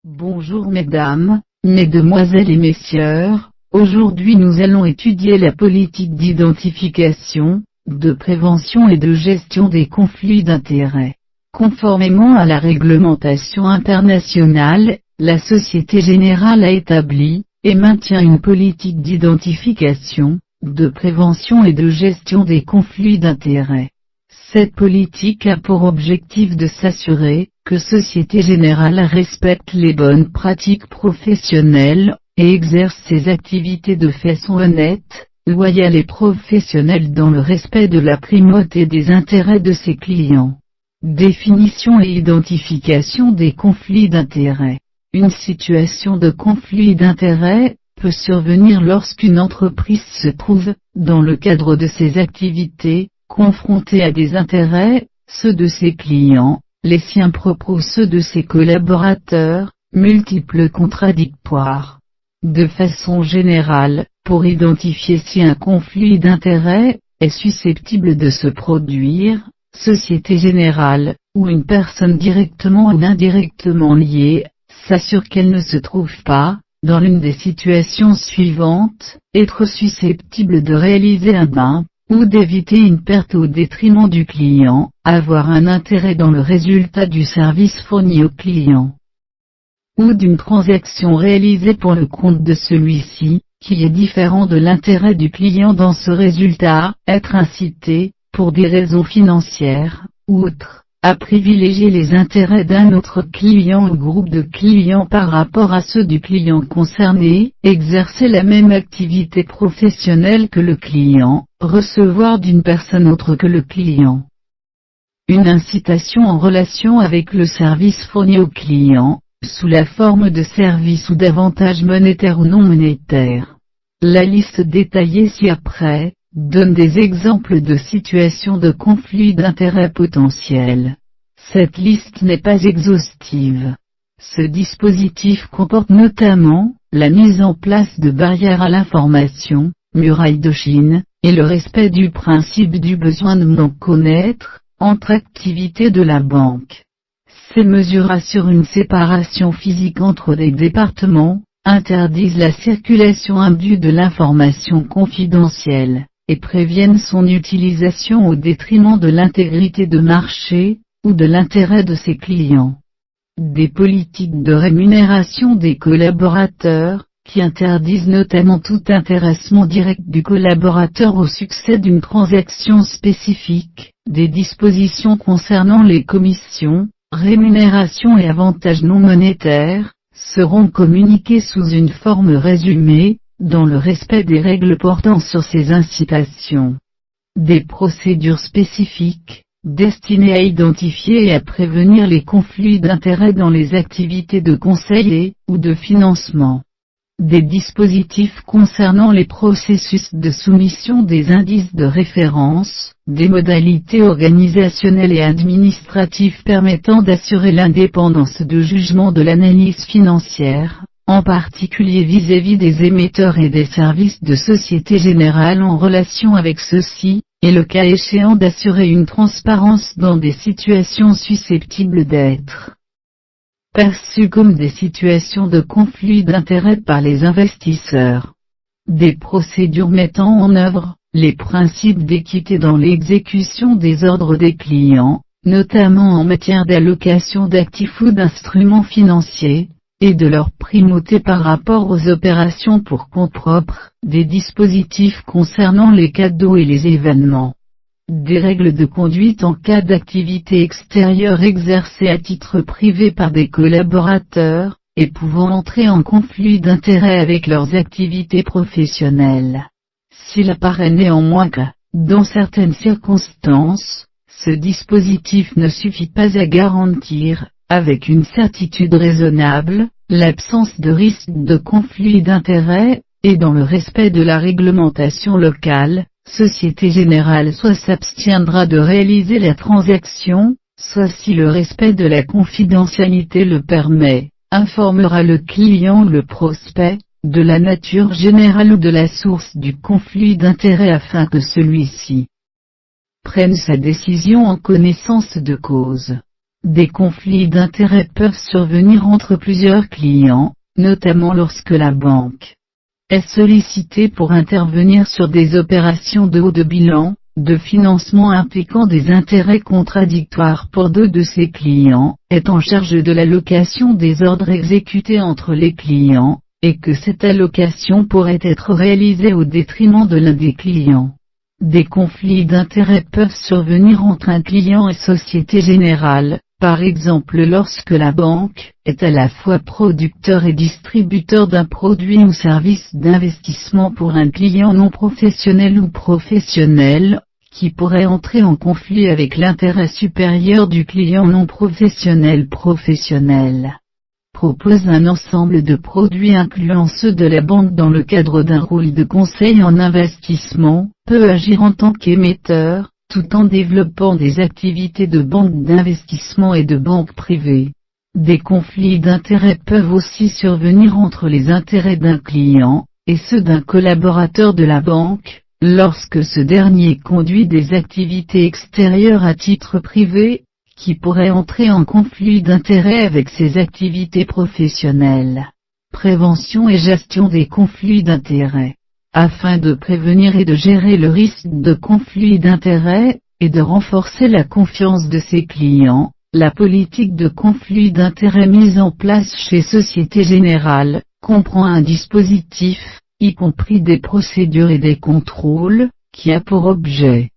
Bonjour mesdames, mesdemoiselles et messieurs, aujourd'hui nous allons étudier la politique d'identification, de prévention et de gestion des conflits d'intérêts. Conformément à la réglementation internationale, la Société Générale a établi, et maintient une politique d'identification, de prévention et de gestion des conflits d'intérêts. Cette politique a pour objectif de s'assurer que Société Générale respecte les bonnes pratiques professionnelles, et exerce ses activités de façon honnête, loyale et professionnelle dans le respect de la primauté des intérêts de ses clients. Définition et identification des conflits d'intérêts. Une situation de conflit d'intérêts peut survenir lorsqu'une entreprise se trouve, dans le cadre de ses activités, confrontée à des intérêts, ceux de ses clients, les siens propres ou ceux de ses collaborateurs, multiples contradictoires. De façon générale, pour identifier si un conflit d'intérêts est susceptible de se produire, Société Générale, ou une personne directement ou indirectement liée, s'assure qu'elle ne se trouve pas, dans l'une des situations suivantes, être susceptible de réaliser un gain, ou d'éviter une perte au détriment du client, avoir un intérêt dans le résultat du service fourni au client, ou d'une transaction réalisée pour le compte de celui-ci, qui est différent de l'intérêt du client dans ce résultat, être incité, pour des raisons financières, ou autres, à privilégier les intérêts d'un autre client ou groupe de clients par rapport à ceux du client concerné, exercer la même activité professionnelle que le client, recevoir d'une personne autre que le client. Une incitation en relation avec le service fourni au client, sous la forme de services ou d'avantages monétaires ou non monétaires. La liste détaillée ci-après donne des exemples de situations de conflits d'intérêts potentiels. Cette liste n'est pas exhaustive. Ce dispositif comporte notamment la mise en place de barrières à l'information, murailles de Chine, et le respect du principe du besoin de m'en connaître, entre activités de la banque. Ces mesures assurent une séparation physique entre des départements, interdisent la circulation indue de l'information confidentielle, et préviennent son utilisation au détriment de l'intégrité de marché, ou de l'intérêt de ses clients. Des politiques de rémunération des collaborateurs, qui interdisent notamment tout intéressement direct du collaborateur au succès d'une transaction spécifique, des dispositions concernant les commissions, rémunérations et avantages non monétaires, seront communiquées sous une forme résumée, dans le respect des règles portant sur ces incitations. Des procédures spécifiques, destinées à identifier et à prévenir les conflits d'intérêts dans les activités de conseil ou de financement. Des dispositifs concernant les processus de soumission des indices de référence, des modalités organisationnelles et administratives permettant d'assurer l'indépendance de jugement de l'analyse financière, en particulier vis-à-vis des émetteurs et des services de Société Générale en relation avec ceux-ci, et le cas échéant d'assurer une transparence dans des situations susceptibles d'être perçues comme des situations de conflit d'intérêts par les investisseurs. Des procédures mettant en œuvre les principes d'équité dans l'exécution des ordres des clients, notamment en matière d'allocation d'actifs ou d'instruments financiers, et de leur primauté par rapport aux opérations pour compte propre, des dispositifs concernant les cadeaux et les événements. Des règles de conduite en cas d'activité extérieure exercée à titre privé par des collaborateurs, et pouvant entrer en conflit d'intérêts avec leurs activités professionnelles. S'il apparaît néanmoins que, dans certaines circonstances, ce dispositif ne suffit pas à garantir, avec une certitude raisonnable, l'absence de risque de conflit d'intérêts, et dans le respect de la réglementation locale, Société Générale soit s'abstiendra de réaliser la transaction, soit si le respect de la confidentialité le permet, informera le client ou le prospect, de la nature générale ou de la source du conflit d'intérêts afin que celui-ci prenne sa décision en connaissance de cause. Des conflits d'intérêts peuvent survenir entre plusieurs clients, notamment lorsque la banque est sollicitée pour intervenir sur des opérations de haut de bilan, de financement impliquant des intérêts contradictoires pour deux de ses clients, est en charge de l'allocation des ordres exécutés entre les clients, et que cette allocation pourrait être réalisée au détriment de l'un des clients. Des conflits d'intérêts peuvent survenir entre un client et Société Générale, par exemple lorsque la banque est à la fois producteur et distributeur d'un produit ou service d'investissement pour un client non professionnel ou professionnel, qui pourrait entrer en conflit avec l'intérêt supérieur du client non professionnel. Propose un ensemble de produits incluant ceux de la banque dans le cadre d'un rôle de conseil en investissement, peut agir en tant qu'émetteur, tout en développant des activités de banque d'investissement et de banque privée. Des conflits d'intérêts peuvent aussi survenir entre les intérêts d'un client, et ceux d'un collaborateur de la banque, lorsque ce dernier conduit des activités extérieures à titre privé, qui pourraient entrer en conflit d'intérêts avec ses activités professionnelles. Prévention et gestion des conflits d'intérêts. Afin de prévenir et de gérer le risque de conflit d'intérêts, et de renforcer la confiance de ses clients, la politique de conflit d'intérêts mise en place chez Société Générale, comprend un dispositif, y compris des procédures et des contrôles, qui a pour objet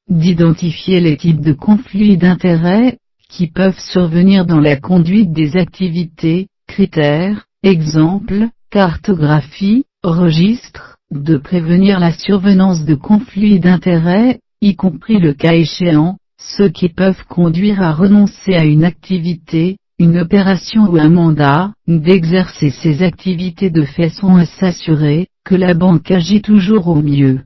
d'identifier les types de conflits d'intérêts, qui peuvent survenir dans la conduite des activités, critères, exemples, cartographie, registres, de prévenir la survenance de conflits d'intérêts, y compris le cas échéant, ceux qui peuvent conduire à renoncer à une activité, une opération ou un mandat, d'exercer ces activités de façon à s'assurer que la banque agit toujours au mieux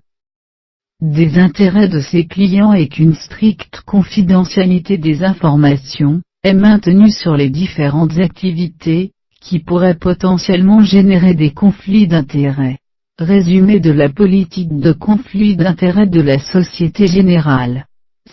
des intérêts de ses clients et qu'une stricte confidentialité des informations est maintenue sur les différentes activités qui pourraient potentiellement générer des conflits d'intérêts. Résumé de la politique de conflit d'intérêts de la Société Générale.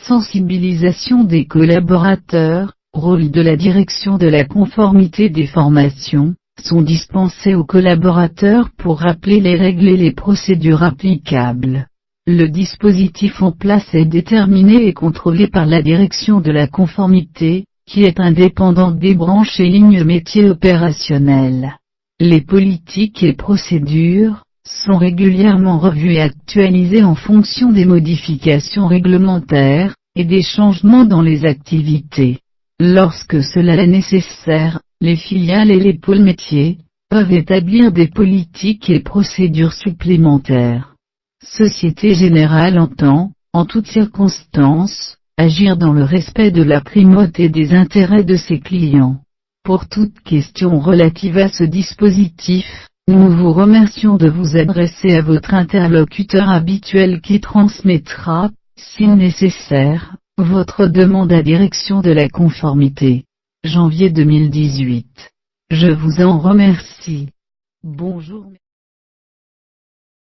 Sensibilisation des collaborateurs, rôle de la direction de la conformité des formations, sont dispensés aux collaborateurs pour rappeler les règles et les procédures applicables. Le dispositif en place est déterminé et contrôlé par la direction de la conformité, qui est indépendante des branches et lignes métiers opérationnelles. Les politiques et procédures sont régulièrement revues et actualisées en fonction des modifications réglementaires, et des changements dans les activités. Lorsque cela est nécessaire, les filiales et les pôles métiers peuvent établir des politiques et procédures supplémentaires. Société Générale entend, en toutes circonstances, agir dans le respect de la primauté des intérêts de ses clients. Pour toute question relative à ce dispositif, nous vous remercions de vous adresser à votre interlocuteur habituel qui transmettra, si nécessaire, votre demande à direction de la conformité. Janvier 2018. Je vous en remercie. Bonjour.